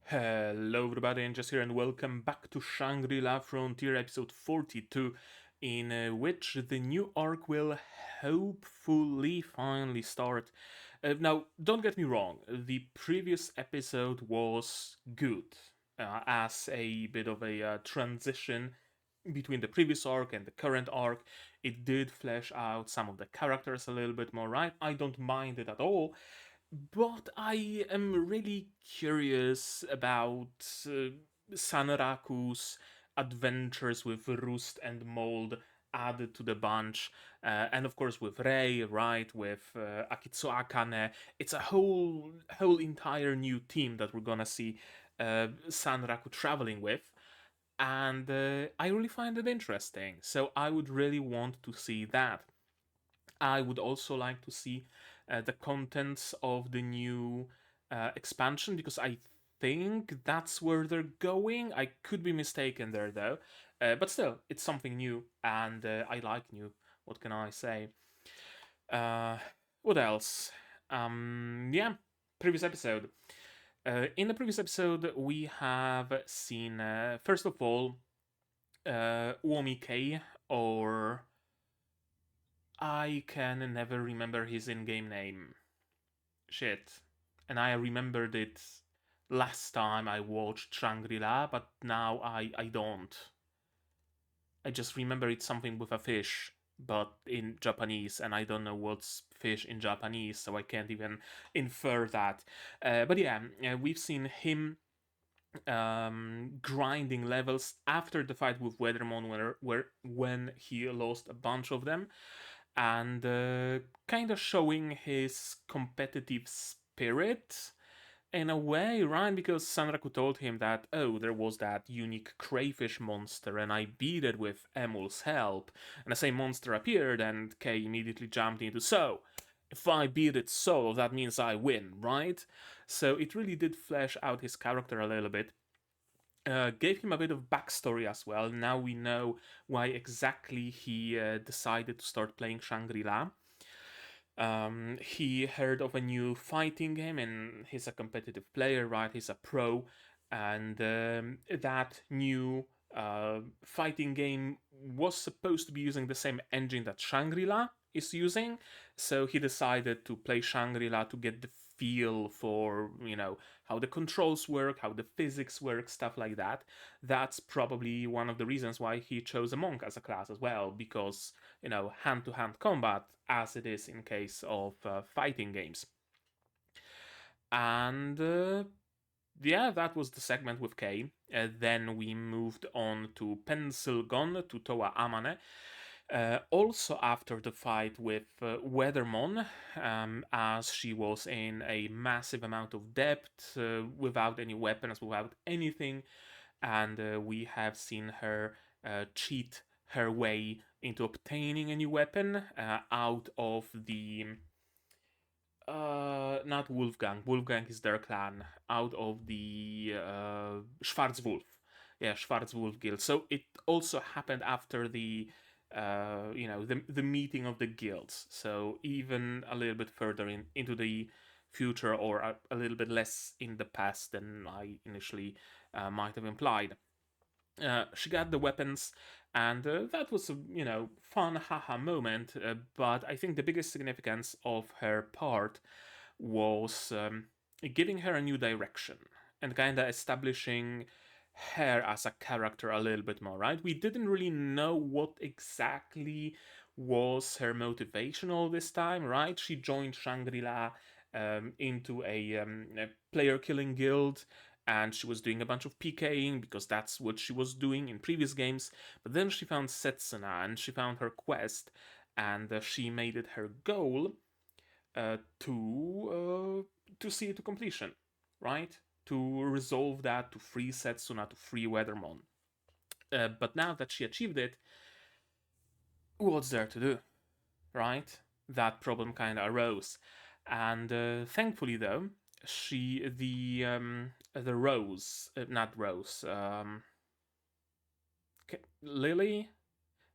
Hello everybody, and just here and welcome back to Shangri-La Frontier episode 42, in which the new arc will hopefully finally start. Now, don't get me wrong, the previous episode was good, as a bit of a transition between the previous arc and the current arc. It did flesh out some of the characters a little bit more, right? I don't mind it at all. But I am really curious about Sanraku's adventures with Rust and Mold added to the bunch, and of course with Rei, right, with Akitsu Akane. It's a whole entire new team that we're gonna see Sanraku traveling with, and I really find it interesting. So I would really want to see that. I would also like to see the contents of the new expansion, because I think that's where they're going. I could be mistaken there though, but still, it's something new, and I like new. What can I say? Uh, what else? Yeah, previous episode. In the previous episode, we have seen first of all Uomi K, or I can never remember his in-game name. Shit. And I remembered it last time I watched Shangri-La, but now I don't. I just remember it's something with a fish, but in Japanese, and I don't know what's fish in Japanese, so I can't even infer that. But yeah, we've seen him grinding levels after the fight with Weathermon, when he lost a bunch of them, and kind of showing his competitive spirit in a way, right? Because Sanraku told him that, oh, there was that unique crayfish monster, and I beat it with Emul's help. And the same monster appeared, and Kay immediately jumped into, so, if I beat it solo, that means I win, right? So it really did flesh out his character a little bit. Gave him a bit of backstory as well. Now we know why exactly he decided to start playing Shangri-La. He heard of a new fighting game, and he's a competitive player, right? He's a pro, and that new fighting game was supposed to be using the same engine that Shangri-La is using. So he decided to play Shangri-La to get the feel for, how the controls work, how the physics work, stuff like that. That's probably one of the reasons why he chose a monk as a class as well, because, hand-to-hand combat, as it is in case of fighting games. And yeah, that was the segment with Kay. Then we moved on to Pencil Gun, to Towa Amane. Also after the fight with Weathermon, as she was in a massive amount of debt, without any weapons, without anything, and we have seen her cheat her way into obtaining a new weapon out of the not Wolfgang. Wolfgang is their clan. Out of the Schwarzwolf. Yeah, Schwarzwolf Guild. So it also happened after the the meeting of the guilds. So even a little bit further into the future, or a little bit less in the past than I initially might have implied. She got the weapons, and that was a fun haha moment. But I think the biggest significance of her part was giving her a new direction and kind of establishing her as a character a little bit more. Right? We didn't really know what exactly was her motivation all this time. Right? She joined Shangri-La into a player killing guild, and she was doing a bunch of PKing because that's what she was doing in previous games. But then she found Setsuna, and she found her quest, and she made it her goal to see it to completion, right? To resolve that, to free Setsuna, to free Weathermon. But now that she achieved it, what's there to do, right? That problem kind of arose, and thankfully, though, she the Rose, not Rose, Lily,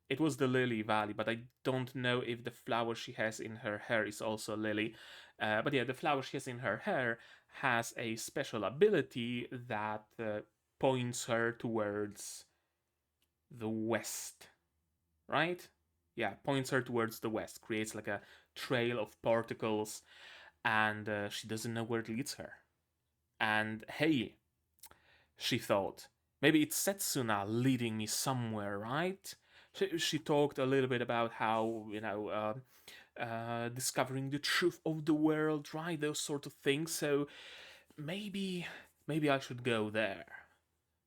It was the Lily Valley, but I don't know if the flower she has in her hair is also lily. But yeah, the flower she has in her hair has a special ability that points her towards the west, right? Yeah, points her towards the west, creates like a trail of particles, and she doesn't know where it leads her. And hey, she thought, maybe it's Setsuna leading me somewhere, right? She talked a little bit about how, discovering the truth of the world, right? Those sort of things. So maybe, maybe I should go there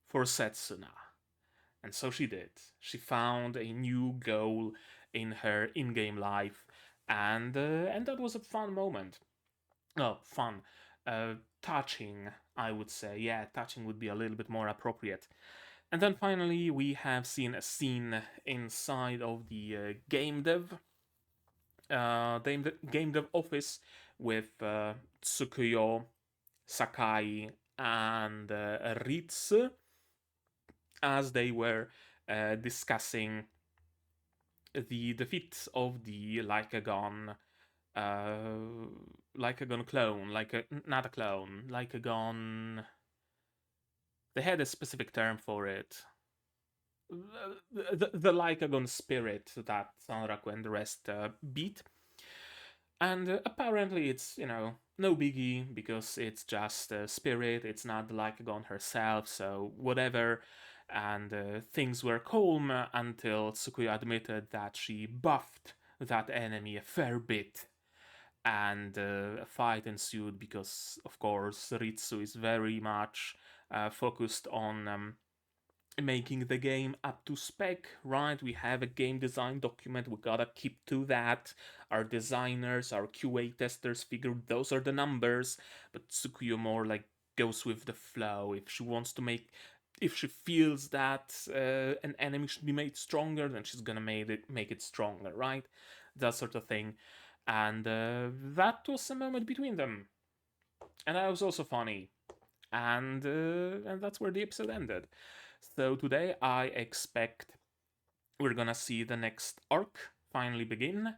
for Setsuna. And so she did. She found a new goal in her in-game life, and that was a fun moment. Oh, fun. Touching, I would say. Yeah, touching would be a little bit more appropriate. And then finally, we have seen a scene inside of the game dev office with Tsukuyo, Sakai, and Ritsu as they were discussing the defeat of the Lycagon clone, not a clone, Lycagon. They had a specific term for it. The Lycagon spirit that Sanraku and the rest beat. And apparently it's, no biggie, because it's just a spirit, it's not the Lycagon herself, so whatever. And things were calm until Tsukuyo admitted that she buffed that enemy a fair bit. And a fight ensued because, of course, Ritsu is very much focused on making the game up to spec, right? We have a game design document, we gotta keep to that. Our designers, our QA testers figured those are the numbers, but Tsukuyo more like goes with the flow. If she feels that an enemy should be made stronger, then she's gonna make it stronger, right? That sort of thing. And that was a moment between them, and that was also funny. And that's where the episode ended. So today I expect we're gonna see the next arc finally begin,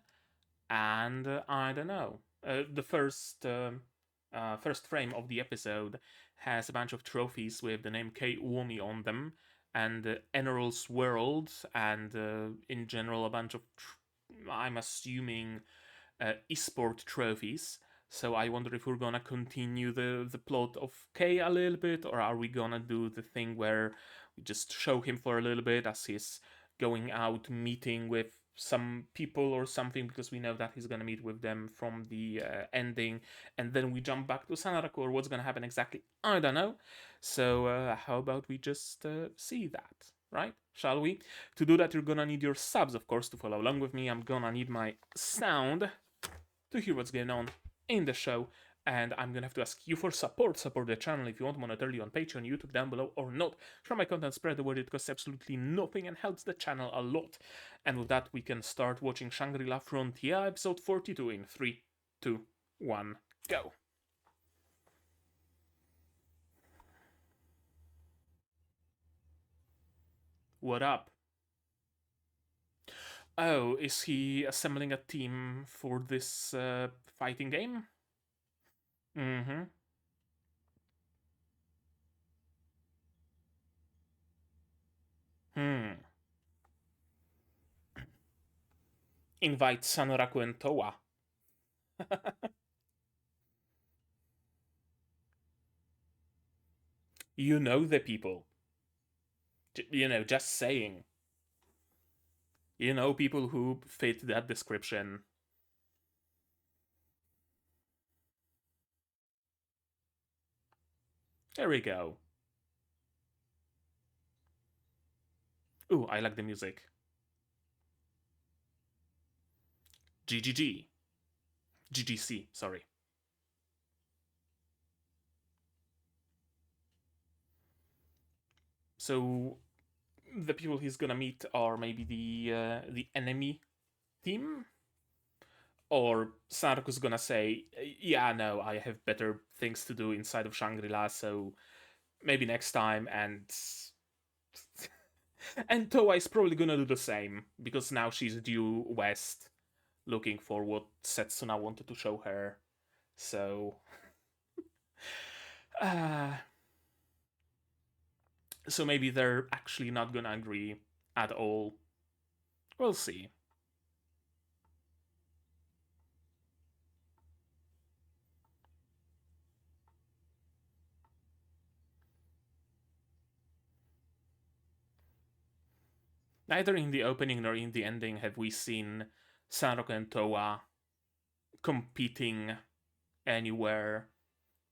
and I don't know. The first frame of the episode has a bunch of trophies with the name Kei Uomi on them, and Eneral's World, and in general a bunch of, I'm assuming, esport trophies. So I wonder if we're gonna continue the plot of Kei a little bit, or are we gonna do the thing where we just show him for a little bit as he's going out meeting with some people or something, because we know that he's gonna meet with them from the ending, and then we jump back to Sanaraku, or what's gonna happen exactly, I don't know. So how about we just see that, right? Shall we? To do that, you're gonna need your subs, of course, to follow along with me. I'm gonna need my sound to hear what's going on in the show, and I'm gonna have to ask you for support. Support the channel if you want monetarily on Patreon, YouTube down below, or not. Share my content, spread the word, it costs absolutely nothing and helps the channel a lot. And with that, we can start watching Shangri-La Frontier episode 42 in 3, 2, 1, go. What up? Oh, is he assembling a team for this fighting game? Mm-hmm. Invite Sanoraku and Towa. You know the people. Just saying. You know people who fit that description. There we go. Ooh, I like the music. GGG. GGC, sorry. So the people he's gonna meet are maybe the enemy team, or Sanaku's gonna say, "Yeah, no, I have better things to do inside of Shangri-La, so maybe next time." And And Toa is probably gonna do the same, because now she's due west, looking for what Setsuna wanted to show her. So... Uh, so maybe they're actually not gonna agree at all. We'll see. Neither in the opening nor in the ending have we seen Sanroku and Toa competing anywhere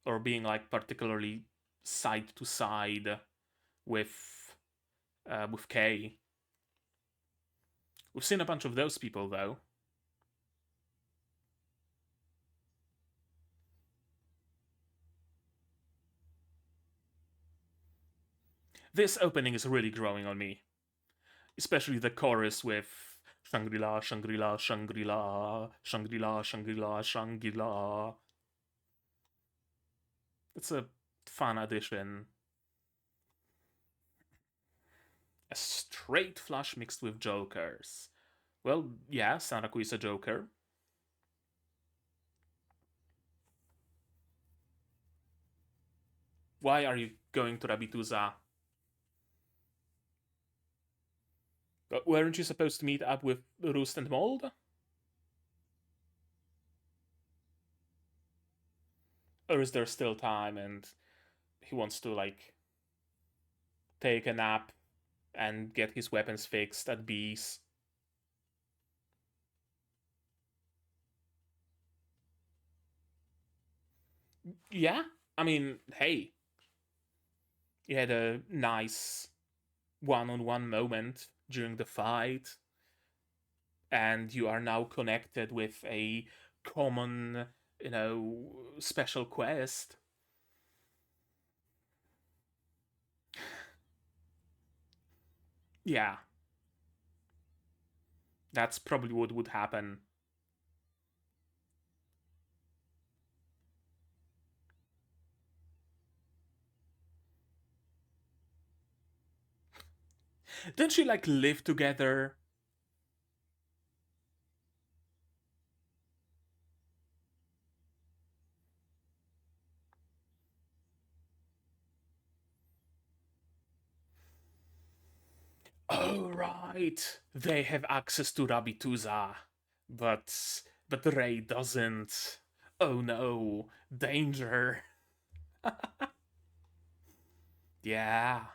or being like particularly side to side with Kei. We've seen a bunch of those people though. This opening is really growing on me, especially the chorus with Shangri-La, Shangri-La, Shangri-La, Shangri-La, Shangri-La, Shangri-La. It's a fun addition. A straight flush mixed with jokers. Well, yeah, Sanaku is a joker. Why are you going to Rabituza? But weren't you supposed to meet up with Roost and Mold? Or is there still time and he wants to, like, take a nap and get his weapons fixed at Bees? Yeah, I mean, hey, you had a nice one-on-one moment during the fight, and you are now connected with a common, special quest. Yeah, that's probably what would happen. Don't you like live together? Oh right, they have access to Rabituza, but Rei doesn't. Oh no, danger. Yeah,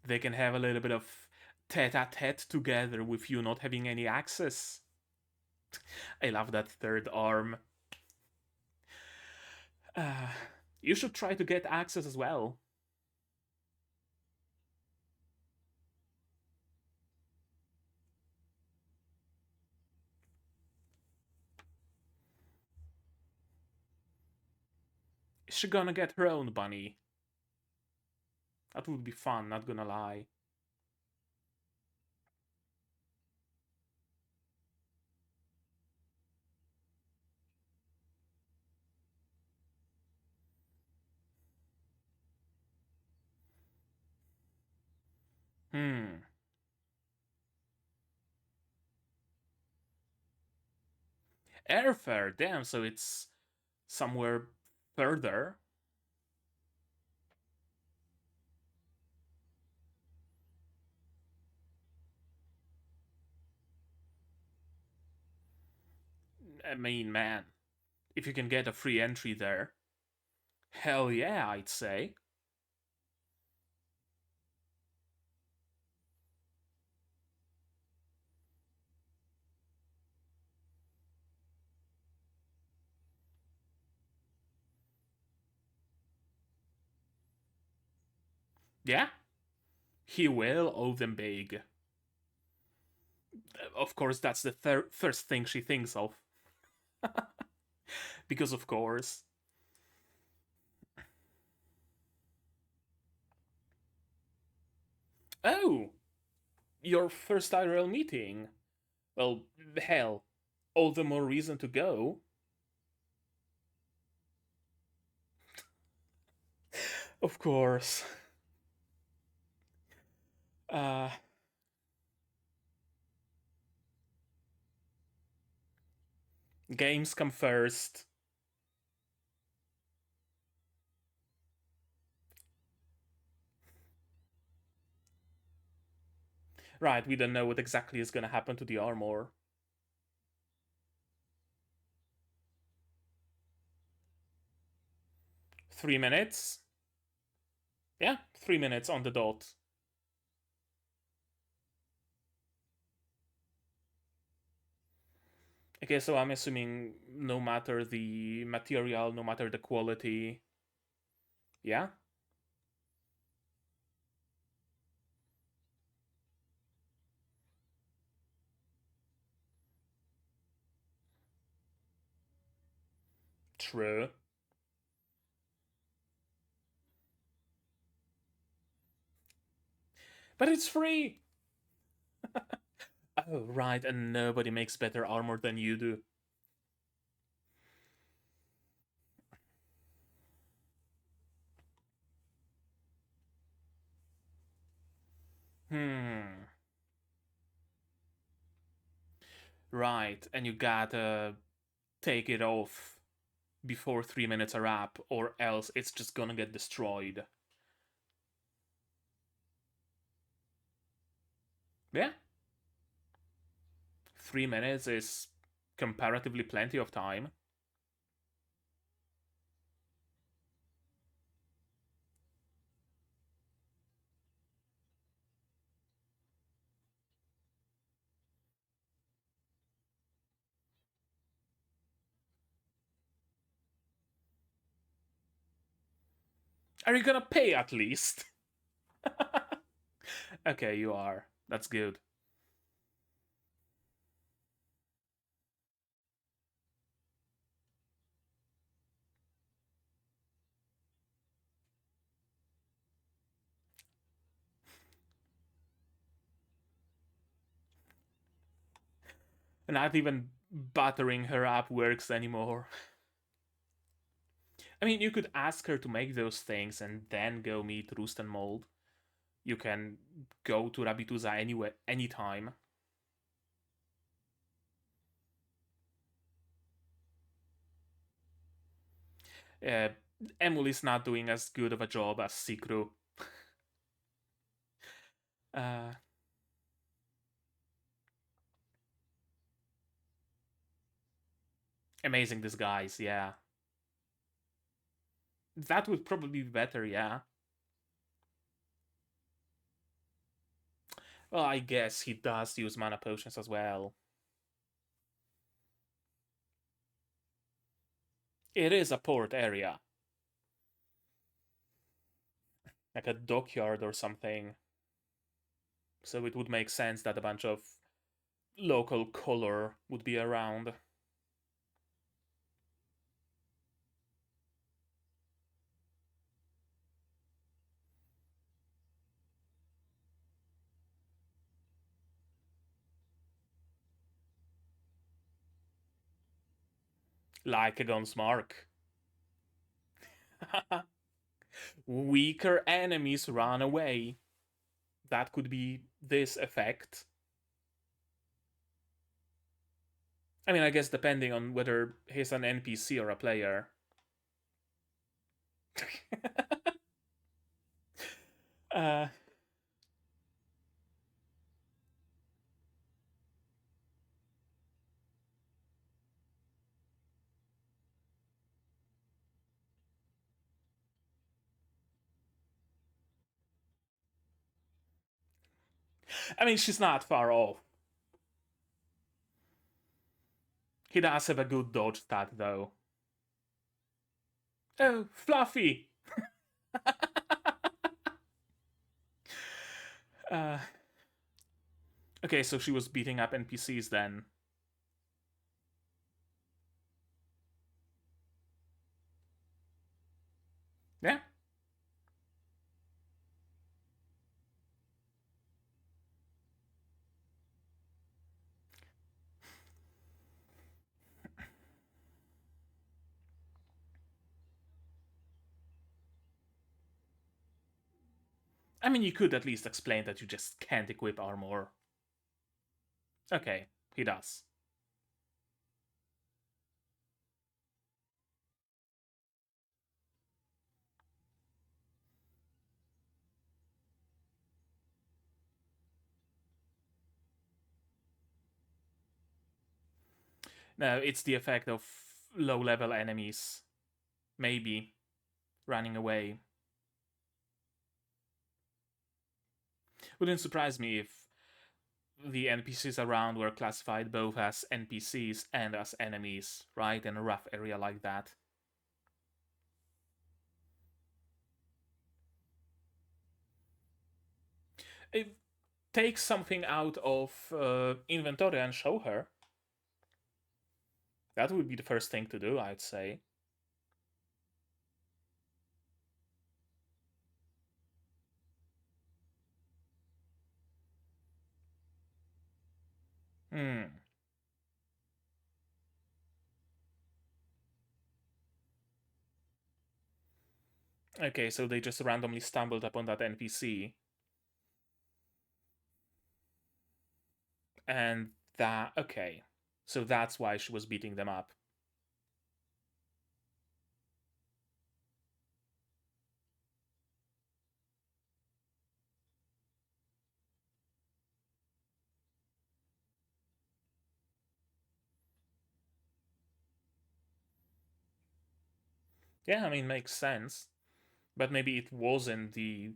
they can have a little bit of tete-a-tete together with you not having any access. I love that third arm. Uh, you should try to get access as well. Is she gonna get her own bunny? That would be fun, not gonna lie. Hmm. Airfare, damn, so it's somewhere further. I mean, man, if you can get a free entry there, hell yeah, I'd say. Yeah, he will owe them big. Of course, that's the first thing she thinks of. Because, of course. Oh, your first IRL meeting. Well, hell, all the more reason to go. Of course. Uh, Games come first. Right, we don't know what exactly is gonna happen to the armor. Three minutes? Yeah, 3 minutes on the dot. Okay, so I'm assuming no matter the material, no matter the quality. Yeah? True. But it's free! Oh, right, and nobody makes better armor than you do. Hmm. Right, and you gotta take it off before 3 minutes are up, or else it's just gonna get destroyed. Yeah. 3 minutes is comparatively plenty of time. Are you gonna pay at least? Okay, you are. That's good. Not even buttering her up works anymore. I mean, you could ask her to make those things and then go meet Roost and Mold. You can go to Rabituza anywhere, anytime. Uh, Emily's not doing as good of a job as Sikru. uh, Amazing disguise, yeah. That would probably be better, yeah. Well, I guess he does use mana potions as well. It is a port area. Like a dockyard or something. So it would make sense that a bunch of local color would be around. Like a gun's mark. Weaker enemies run away. That could be this effect. I mean, I guess depending on whether he's an NPC or a player. uh, I mean, she's not far off. He does have a good dodge stat, though. Oh, Fluffy! uh, okay, so she was beating up NPCs then. Yeah. I mean, you could at least explain that you just can't equip armor. Okay, he does. No, it's the effect of low-level enemies. Maybe. Running away. Wouldn't surprise me if the NPCs around were classified both as NPCs and as enemies, right? In a rough area like that. Take something out of inventory and show her. That would be the first thing to do, I'd say. Hmm. Okay, so they just randomly stumbled upon that NPC. And that, okay. So that's why she was beating them up. Yeah, I mean, makes sense. But maybe it wasn't the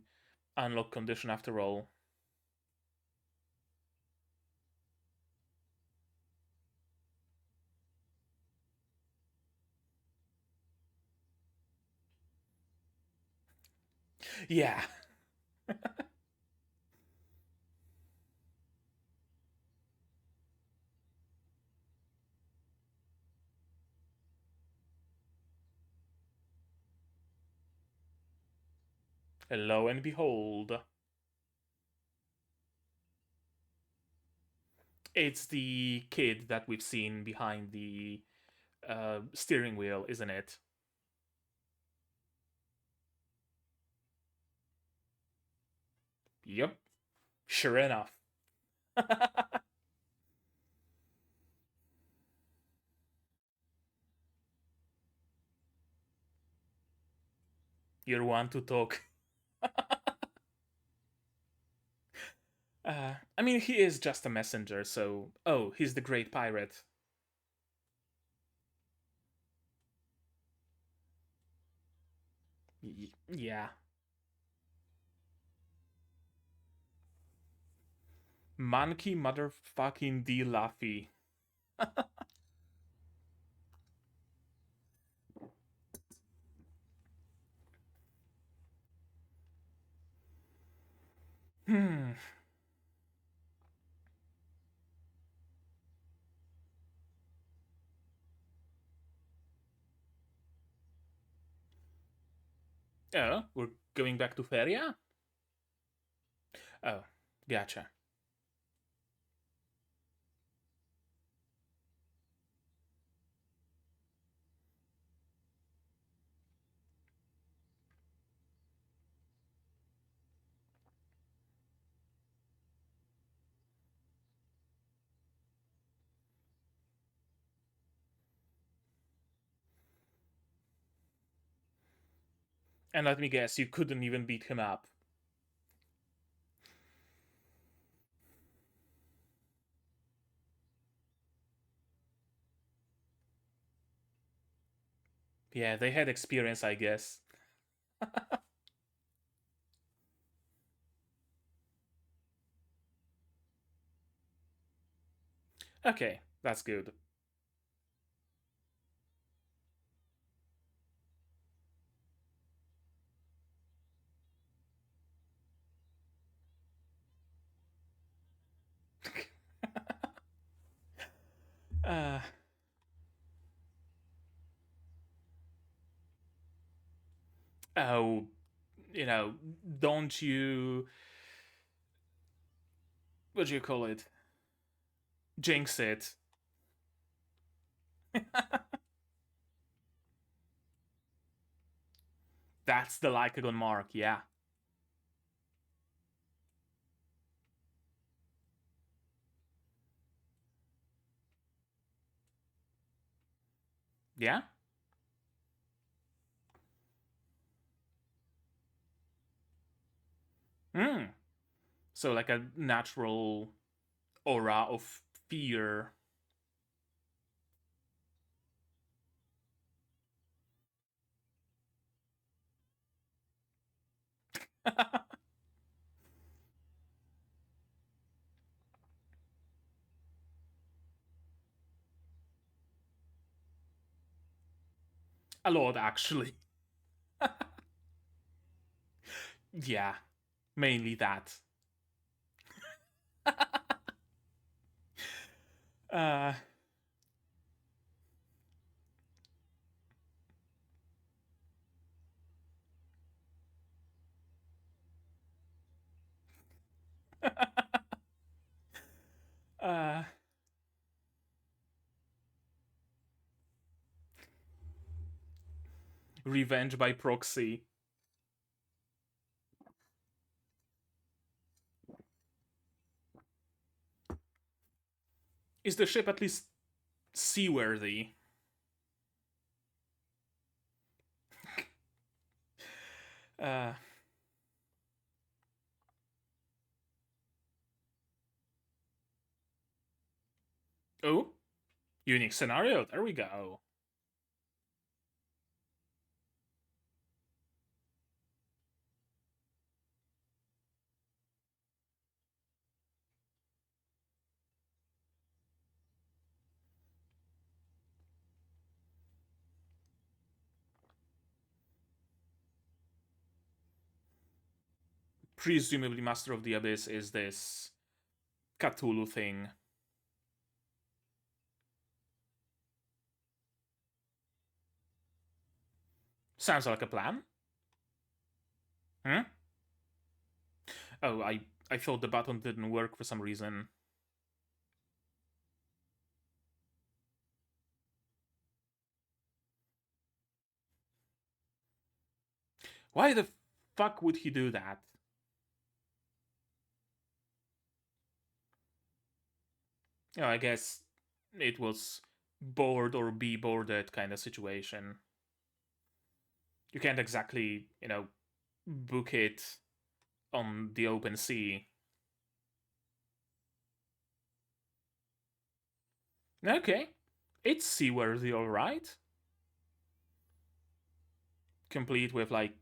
unlock condition after all. Yeah. Lo and behold. It's the kid that we've seen behind the steering wheel, isn't it? Yep. Sure enough. You're one to talk. I mean, he is just a messenger, so. Oh, he's the great pirate. Yeah. Monkey motherfucking D. Luffy. Hmm. Oh, we're going back to Feria? Oh, gotcha. And let me guess, you couldn't even beat him up. Yeah, they had experience, I guess. Okay, that's good. uh, oh, you know, don't you. What do you call it? Jinx it. That's the Lycagon mark, yeah. Yeah? Hmm. So like a natural aura of fear. A lot, actually. Yeah, mainly that. uh, uh, revenge by proxy. Is the ship at least seaworthy? Uh, oh, unique scenario. There we go. Presumably, Master of the Abyss is this Cthulhu thing. Sounds like a plan. Hmm? Oh, I thought the button didn't work for some reason. Why the fuck would he do that? Oh, I guess it was bored or be boarded kind of situation. You can't exactly, book it on the open sea. Okay, it's seaworthy, alright. Complete with like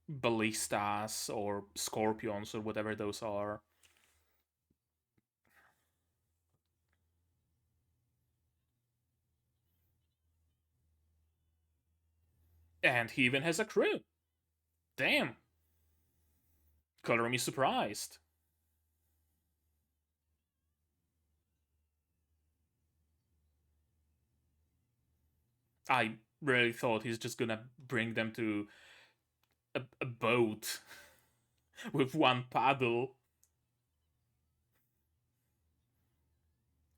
ballistas or scorpions or whatever those are. And he even has a crew. Damn. Color me surprised. I really thought he's just gonna bring them to a boat with one paddle.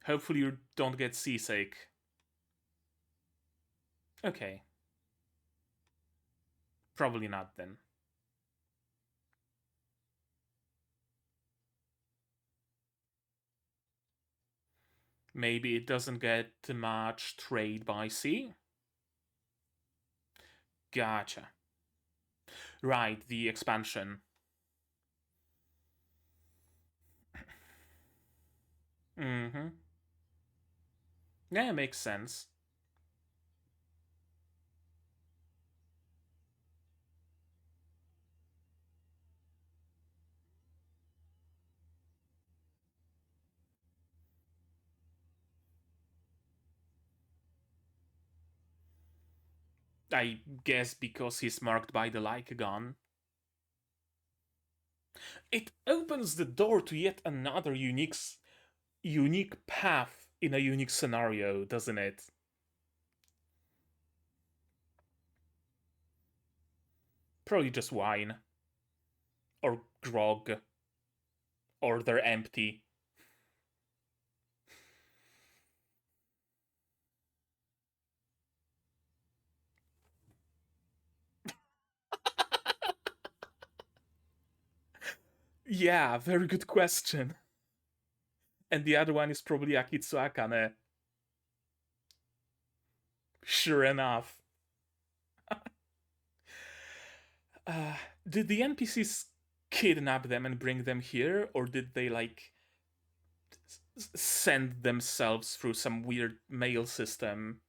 Hopefully you don't get seasick. Okay. Probably not then. Maybe it doesn't get much trade by sea? Gotcha. Right, the expansion. Mm-hmm. Yeah, makes sense. I guess because he's marked by the like gun. It opens the door to yet another unique path in a unique scenario, doesn't it? Probably just wine. Or grog. Or they're empty. Yeah, very good question. And the other one is probably Akitsu Akane. Sure enough. Did the NPCs kidnap them and bring them here, or did they, like, send themselves through some weird mail system?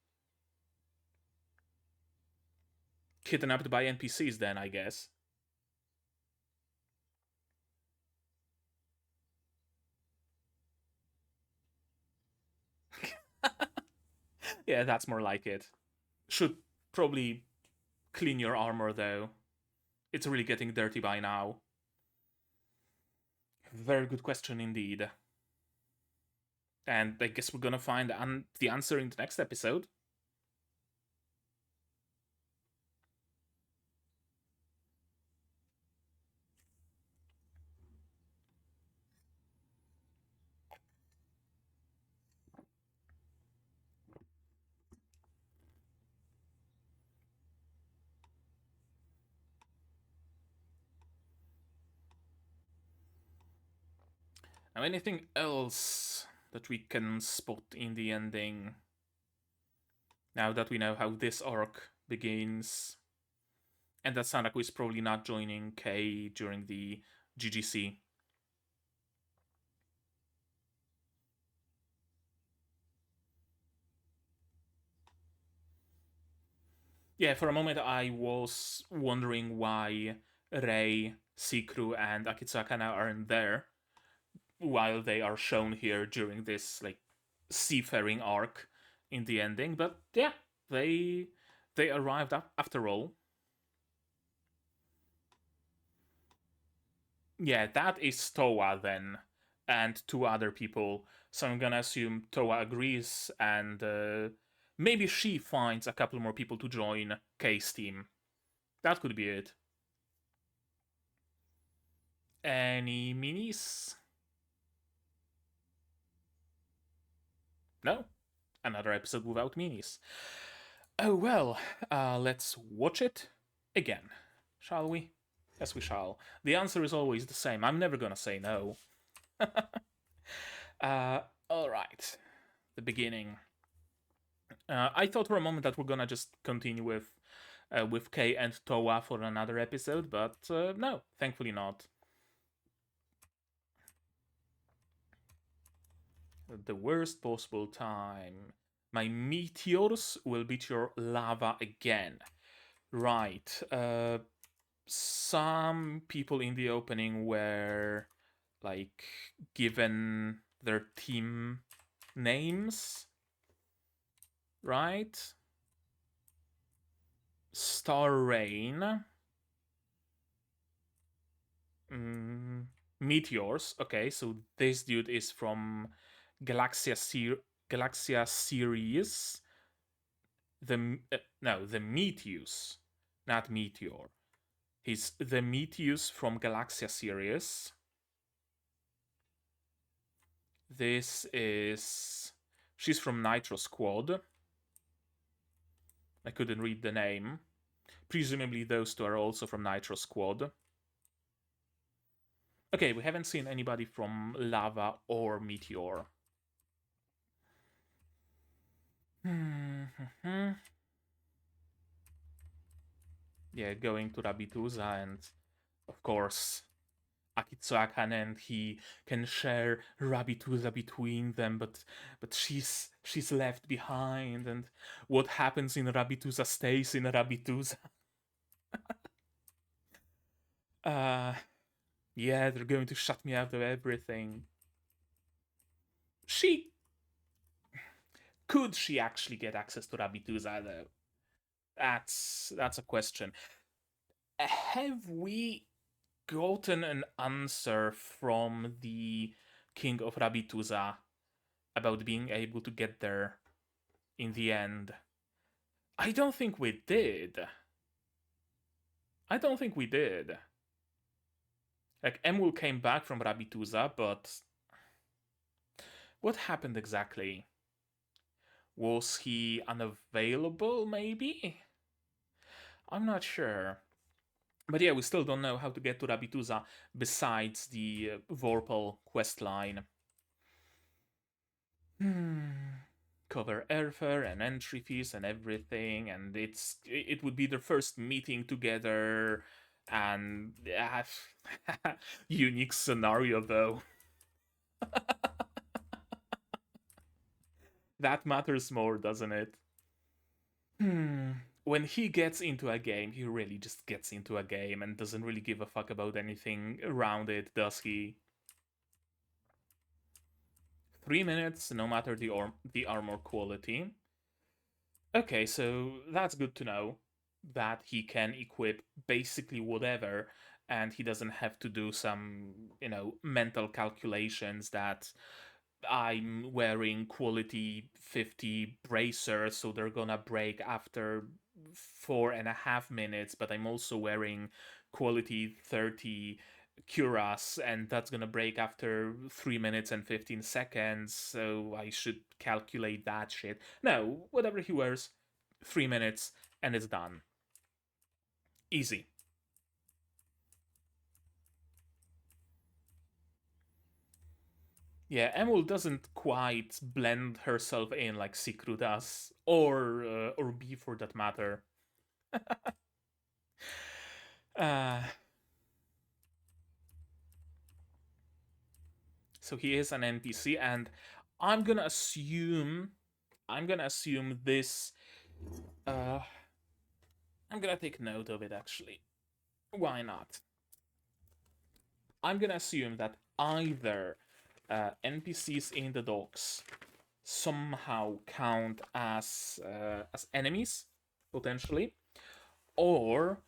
Kidnapped by NPCs, then, I guess. Yeah, that's more like it. Should probably clean your armor, though. It's really getting dirty by now. Very good question indeed. And I guess we're gonna find the answer in the next episode. Now, anything else that we can spot in the ending? Now that we know how this arc begins. And that Sanaku is probably not joining Kei during the GGC. Yeah, for a moment I was wondering why Rei, Sikru, and Akitsakana aren't there, while they are shown here during this, like, seafaring arc in the ending. But yeah, they arrived after all. Yeah, that is Towa then, and two other people. So I'm gonna assume Towa agrees, and maybe she finds a couple more people to join Kei's team. That could be it. Any minis? No? Another episode without minis. Oh well, let's watch it again, shall we? Yes, we shall. The answer is always the same. I'm never gonna say no. Alright. The beginning. I thought for a moment that we're gonna just continue with Kei and Towa for another episode, but no, thankfully not. The worst possible time. My meteors will beat your lava again. Right. Some people in the opening were, like, given their team names, right? Star Rain. Meteors. Okay, so this dude is from Galaxia series. The Meteus, not Meteor. He's the Meteus from Galaxia series. This is... she's from Nitro Squad. I couldn't read the name. Presumably those two are also from Nitro Squad. Okay, we haven't seen anybody from Lava or Meteor. Yeah, going to Rabituza, and of course Akitsuakan and he can share Rabituza between them, but she's left behind, and what happens in Rabituza stays in Rabituza. Yeah, they're going to shut me out of everything. Could she actually get access to Rabituza, though? That's a question. Have we gotten an answer from the King of Rabituza about being able to get there in the end? I don't think we did. Like, Emul came back from Rabituza, but what happened exactly? Was he unavailable, maybe? I'm not sure. But yeah, we still don't know how to get to Rabituza besides the Vorpal questline. cover airfare and entry fees and everything, and it would be their first meeting together, and unique scenario though. That matters more, doesn't it? When he gets into a game, he really just gets into a game and doesn't really give a fuck about anything around it, does he? 3 minutes, no matter the armor quality. Okay, so that's good to know that he can equip basically whatever, and he doesn't have to do some, mental calculations that I'm wearing quality 50 bracers, so they're gonna break after 4.5 minutes, but I'm also wearing quality 30 cuirass, and that's gonna break after 3 minutes and 15 seconds, so I should calculate that shit. No, whatever he wears, 3 minutes, and it's done. Easy. Yeah, Emul doesn't quite blend herself in like Sikru does, or B for that matter. So he is an NPC, and I'm gonna assume this. I'm gonna take note of it actually. Why not? I'm gonna assume that either NPCs in the docks somehow count as enemies potentially, or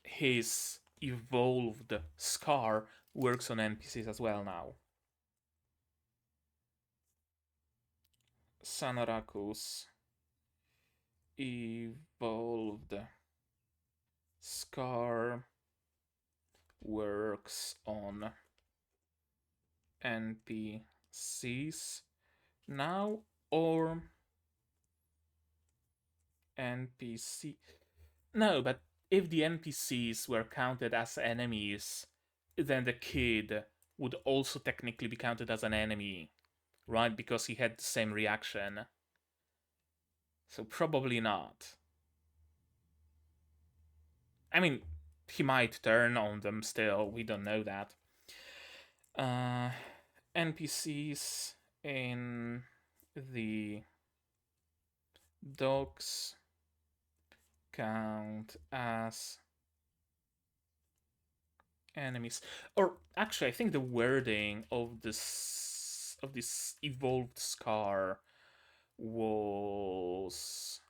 his evolved scar works on NPCs as well now. Sanaraku's evolved scar works on NPCs now, or NPC. No, but if the NPCs were counted as enemies, then the kid would also technically be counted as an enemy, right? Because he had the same reaction. So probably not. I mean, he might turn on them still, we don't know that. NPCs in the dogs count as enemies. Or actually, I think the wording of this evolved scar was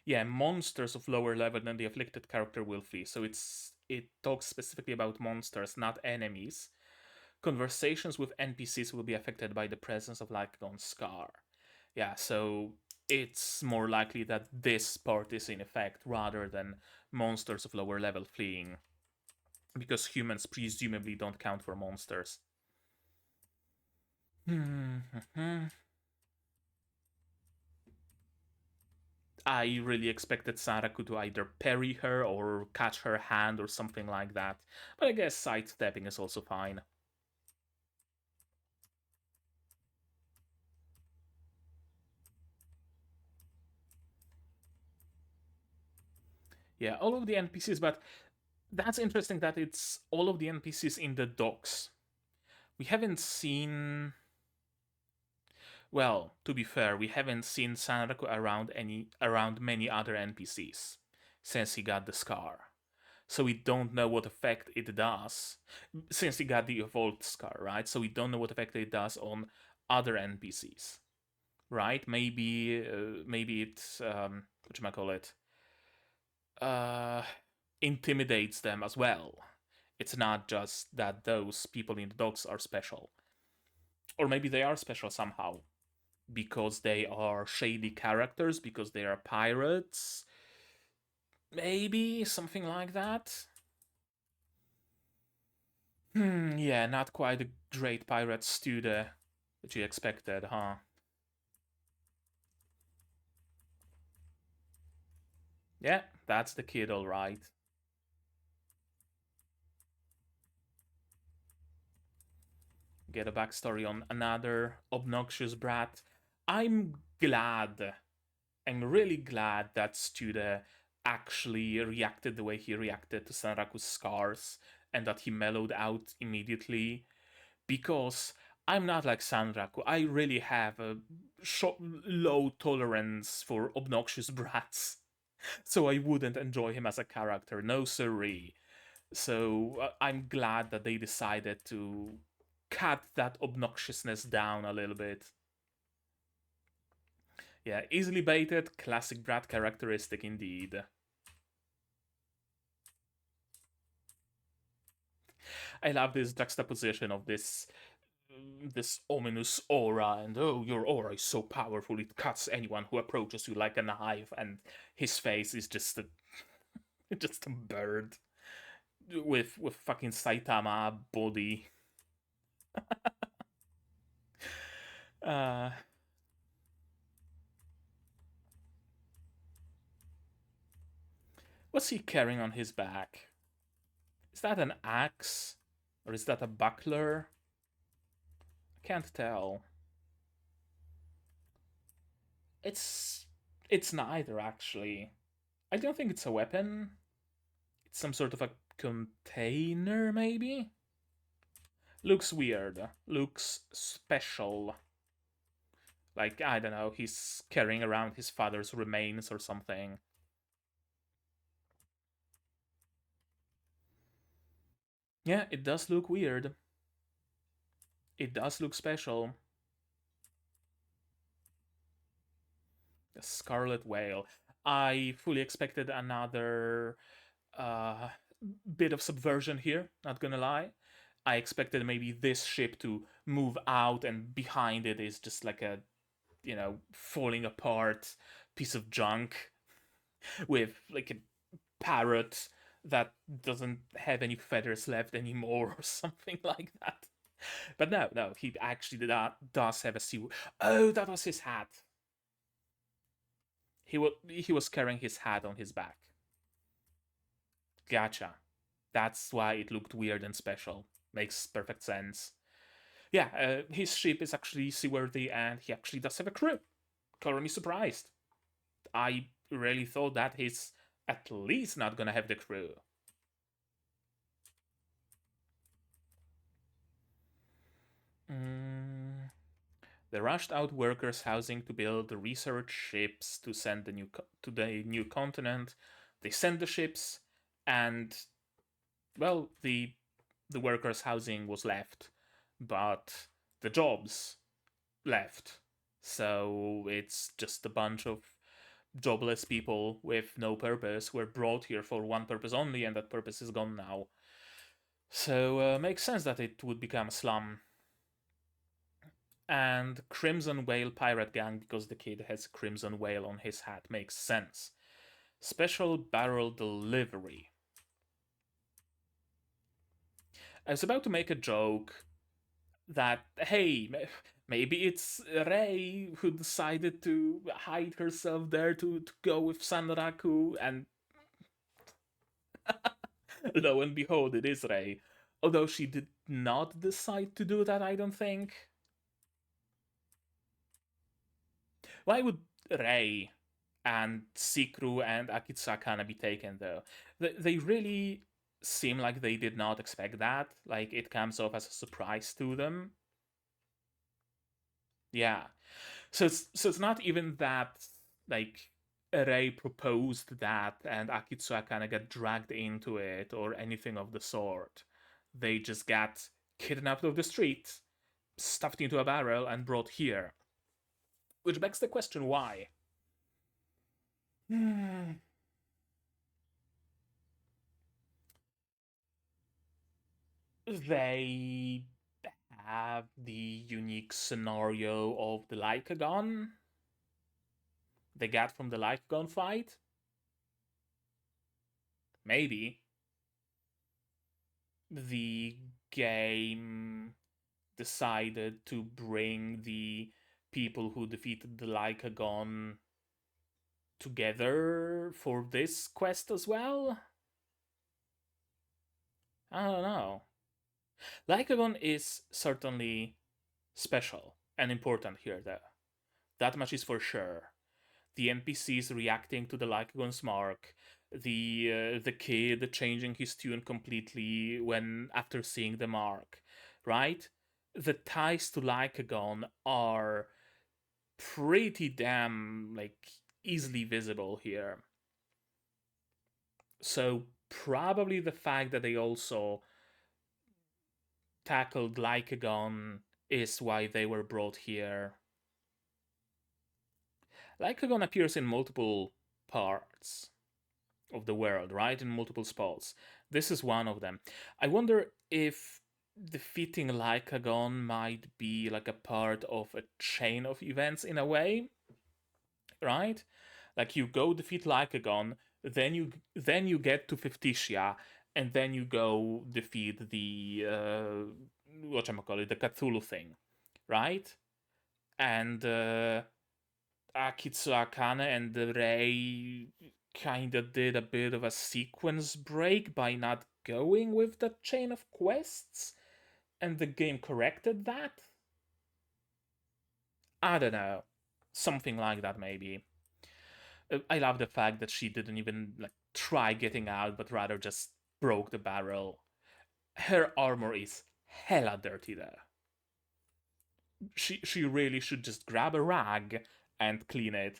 yeah, monsters of lower level than the afflicted character will flee. So it talks specifically about monsters, not enemies. Conversations with NPCs will be affected by the presence of Lycagon's scar. Yeah, so it's more likely that this part is in effect rather than monsters of lower level fleeing, because humans presumably don't count for monsters. I really expected Saraku to either parry her or catch her hand or something like that, but I guess sidestepping is also fine. Yeah, all of the NPCs, but that's interesting that it's all of the NPCs in the docks. We haven't seen. Well, to be fair, we haven't seen Sanraku around many other NPCs since he got the scar. So we don't know what effect it does since he got the evolved scar, right? So we don't know what effect it does on other NPCs, right? Maybe it's what you call it, intimidates them as well. It's not just that those people in the docks are special, or maybe they are special somehow because they are shady characters, because they are pirates. Maybe something like that. Yeah, not quite a great pirate stew that you expected, huh? Yeah, that's the kid, alright. Get a backstory on another obnoxious brat. I'm glad. I'm really glad that Stude actually reacted the way he reacted to Sanraku's scars and that he mellowed out immediately, because I'm not like Sanraku. I really have a low tolerance for obnoxious brats, so I wouldn't enjoy him as a character. No siree. So I'm glad that they decided to cut that obnoxiousness down a little bit. Yeah, easily baited, classic brat characteristic indeed. I love this juxtaposition of this ominous aura, and oh, your aura is so powerful it cuts anyone who approaches you like a knife, and his face is just a just a bird with fucking Saitama body. uh what's he carrying on his back? Is that an axe? Or is that a buckler? I can't tell. It's it's neither, actually. I don't think it's a weapon. It's some sort of a container, maybe? Looks weird. Looks special. Like, I don't know, he's carrying around his father's remains or something. Yeah, it does look weird. It does look special. The Scarlet Whale. I fully expected another uh, bit of subversion here, not gonna lie. I expected maybe this ship to move out and behind it is just like a, falling apart piece of junk with like a parrot that doesn't have any feathers left anymore or something like that. But no, he actually does have a sea. Oh, that was his hat. He was carrying his hat on his back. Gotcha. That's why it looked weird and special. Makes perfect sense. Yeah, his ship is actually seaworthy, and he actually does have a crew. Color me surprised. I really thought that he's at least not gonna have the crew. Mm. They rushed out workers' housing to build the research ships to send to the new continent. They sent the ships, and well, the workers' housing was left, but the jobs left. So it's just a bunch of jobless people with no purpose were brought here for one purpose only, and that purpose is gone now. So makes sense that it would become a slum. And Crimson Whale Pirate Gang, because the kid has Crimson Whale on his hat, makes sense. Special barrel delivery. I was about to make a joke that, hey, maybe it's Rei who decided to hide herself there to go with Sanraku, and lo and behold, it is Rei. Although she did not decide to do that, I don't think. Why would Rei and Sikru and Akitsakana be taken, though? They really seem like they did not expect that. Like, it comes off as a surprise to them. Yeah. So it's not even that, like, Rei proposed that and Akitsakana got dragged into it or anything of the sort. They just got kidnapped off the street, stuffed into a barrel, and brought here. Which begs the question, why? They have the unique scenario of the Lycagon they got from the Lycagon fight. Maybe the game decided to bring the people who defeated the Lycagon together for this quest as well. I don't know. Lycagon is certainly special and important here, though. That much is for sure. The NPCs reacting to the Lycagon's mark, the kid changing his tune completely when after seeing the mark, right? The ties to Lycagon are pretty damn easily visible here. So probably the fact that they also tackled Lycagon is why they were brought here. Lycagon appears in multiple parts of the world, right? In multiple spots. This is one of them. I wonder if defeating Lycagon might be like a part of a chain of events in a way, right? Like you go defeat Lycagon, then you get to Fifticia, and then you go defeat the whatchamacallit, the Cthulhu thing, right? And Akitsu Akane and the Rei kinda did a bit of a sequence break by not going with the chain of quests, and the game corrected that? I don't know. Something like that, maybe. I love the fact that she didn't even try getting out, but rather just broke the barrel. Her armor is hella dirty though. She really should just grab a rag and clean it,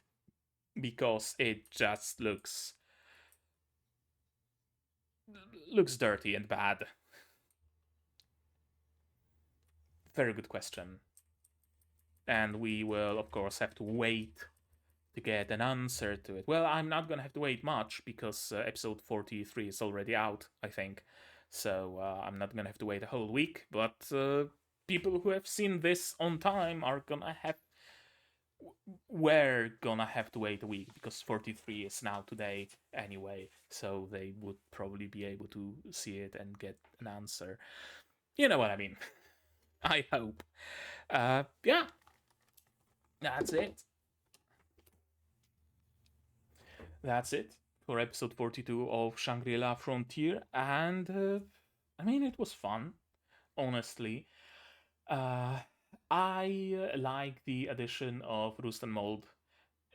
because it just looks dirty and bad. Very good question. And we will, of course, have to wait to get an answer to it. Well, I'm not gonna have to wait much because episode 43 is already out, I think. So I'm not gonna have to wait a whole week, but people who have seen this on time are gonna have. We're gonna have to wait a week because 43 is now today anyway, so they would probably be able to see it and get an answer. You know what I mean. I hope. Yeah, that's it. That's it for episode 42 of Shangri-La Frontier, and I mean, it was fun, honestly. I like the addition of Rust and Mold.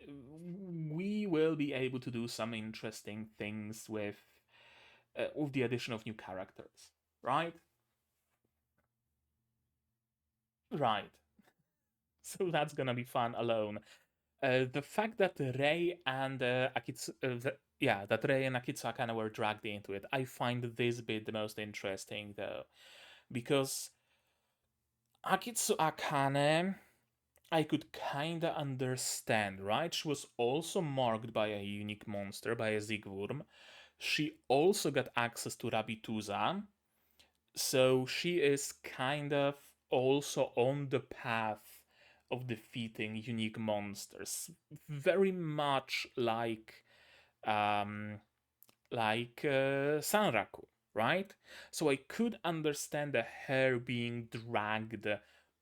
We will be able to do some interesting things with the addition of new characters, right? Right. So that's gonna be fun alone. The fact that Rei and that Rei and Akitsu Akane were dragged into it, I find this bit the most interesting though, because Akitsu Akane, I could kinda understand, right? She was also marked by a unique monster, by a Zigworm. She also got access to Rabituza, so she is kind of also on the path of defeating unique monsters, very much um, Sanraku, right? So I could understand the her being dragged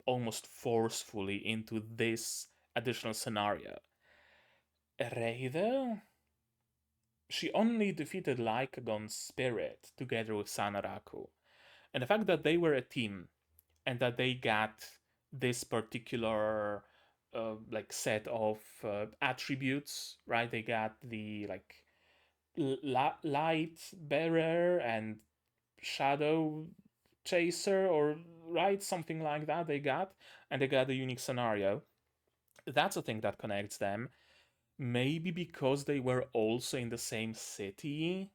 almost forcefully into this additional scenario. Rei, though, she only defeated Lycagon's spirit together with Sanaraku. And the fact that they were a team and that they got this particular set of attributes, right? They got the light bearer and shadow chaser, or right, something like that. They got, and they got a unique scenario. That's a thing that connects them. Maybe because they were also in the same city,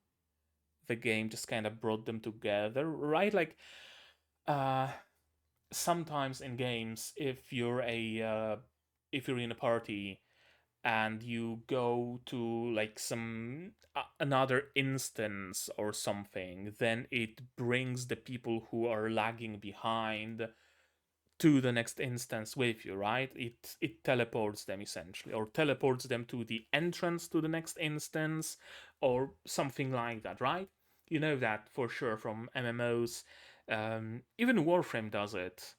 the game just kind of brought them together, right? Uh, sometimes in games, if you're in a party and you go to some another instance or something, then it brings the people who are lagging behind to the next instance with you, right? It teleports them essentially, or teleports them to the entrance to the next instance, or something like that, right? You know that for sure from MMOs. Even Warframe does it,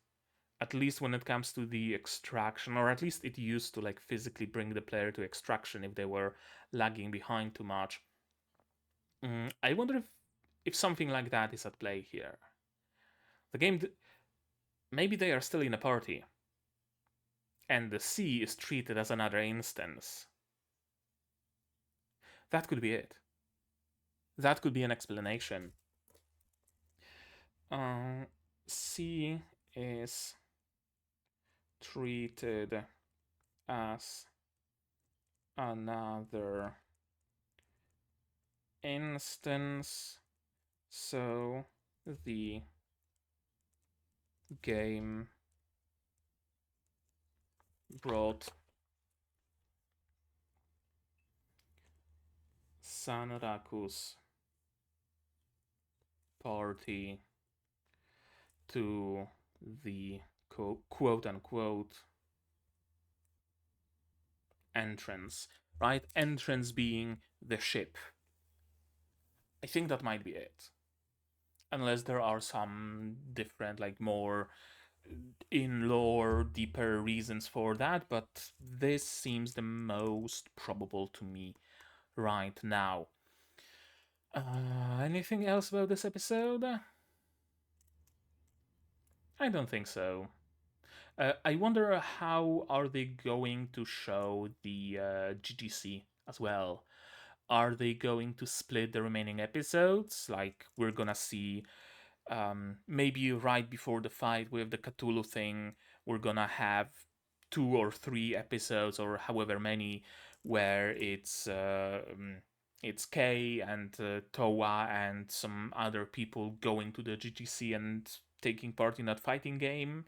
at least when it comes to the extraction, or at least it used to physically bring the player to extraction if they were lagging behind too much. I wonder if something like that is at play here. The game... Maybe they are still in a party. And the sea is treated as another instance. That could be it. That could be an explanation. C is treated as another instance, so the game brought Sanraku's party to the quote-unquote entrance, right? Entrance being the ship. I think that might be it. Unless there are some different, like, more in lore, deeper reasons for that, but this seems the most probable to me right now. Anything else about this episode? I don't think so. I wonder how are they going to show the GGC as well. Are they going to split the remaining episodes? Like, we're gonna see maybe right before the fight with the Cthulhu thing, we're gonna have 2 or 3 episodes, or however many, where it's Kei and Towa and some other people going to the GGC and taking part in that fighting game,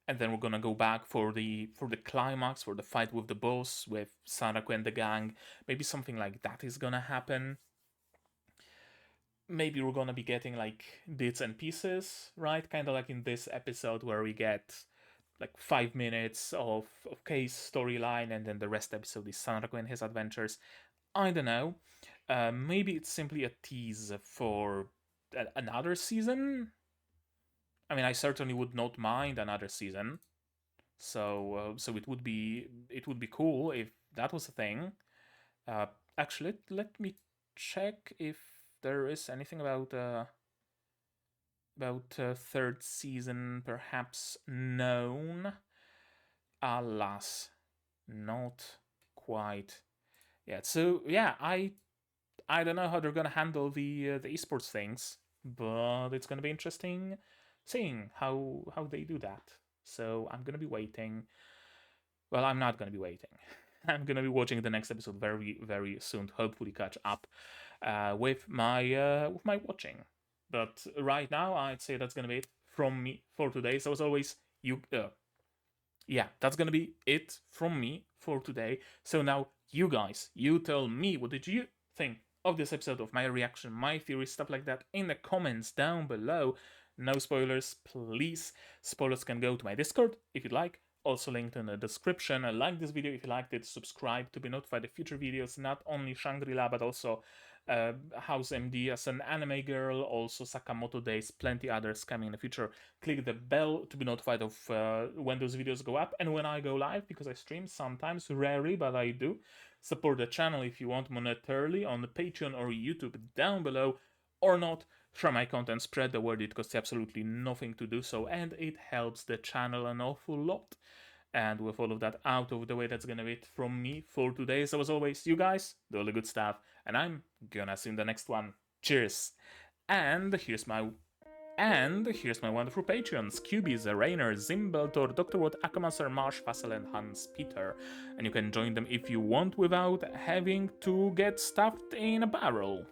and then we're gonna go back for the climax, for the fight with the boss, with Saraku and the gang. Maybe something like that is gonna happen. Maybe we're gonna be getting like bits and pieces, right? Kind of like in this episode where we get like 5 minutes of Kei's storyline, and then the rest episode is Sanraku and his adventures. I don't know. Maybe it's simply a tease for another season. I mean, I certainly would not mind another season. So it would be cool if that was a thing. Actually, let me check if there is anything about third season perhaps known. Alas, not quite yet. So yeah, I don't know how they're gonna handle the esports things, but it's gonna be interesting seeing how they do that. So I'm gonna be waiting. Well, I'm not gonna be waiting. I'm gonna be watching the next episode very, very soon to hopefully catch up with my watching. But right now, I'd say that's gonna be it from me for today. So as always, yeah, that's gonna be it from me for today. So now, you guys, you tell me, what did you think of this episode, of my reaction, my theories, stuff like that, in the comments down below. No spoilers, please. Spoilers can go to my Discord if you'd like. Also linked in the description. Like this video if you liked it. Subscribe to be notified of future videos. Not only Shangri-La, but also House MD as an anime girl. Also Sakamoto Days. Plenty others coming in the future. Click the bell to be notified of when those videos go up and when I go live, because I stream sometimes, rarely, but I do. Support the channel if you want monetarily on the Patreon or YouTube down below, or not. Share my content, spread the word. It costs absolutely nothing to do so, and it helps the channel an awful lot. And with all of that out of the way, that's gonna be it from me for today. So as always, you guys do all the good stuff, and I'm gonna see you in the next one. Cheers! And here's my wonderful Patreons: QB, Rainer, Zimbeltor, Dr. Watt, Akamaser, Marsh, Fassel, and Hans Peter. And you can join them if you want without having to get stuffed in a barrel.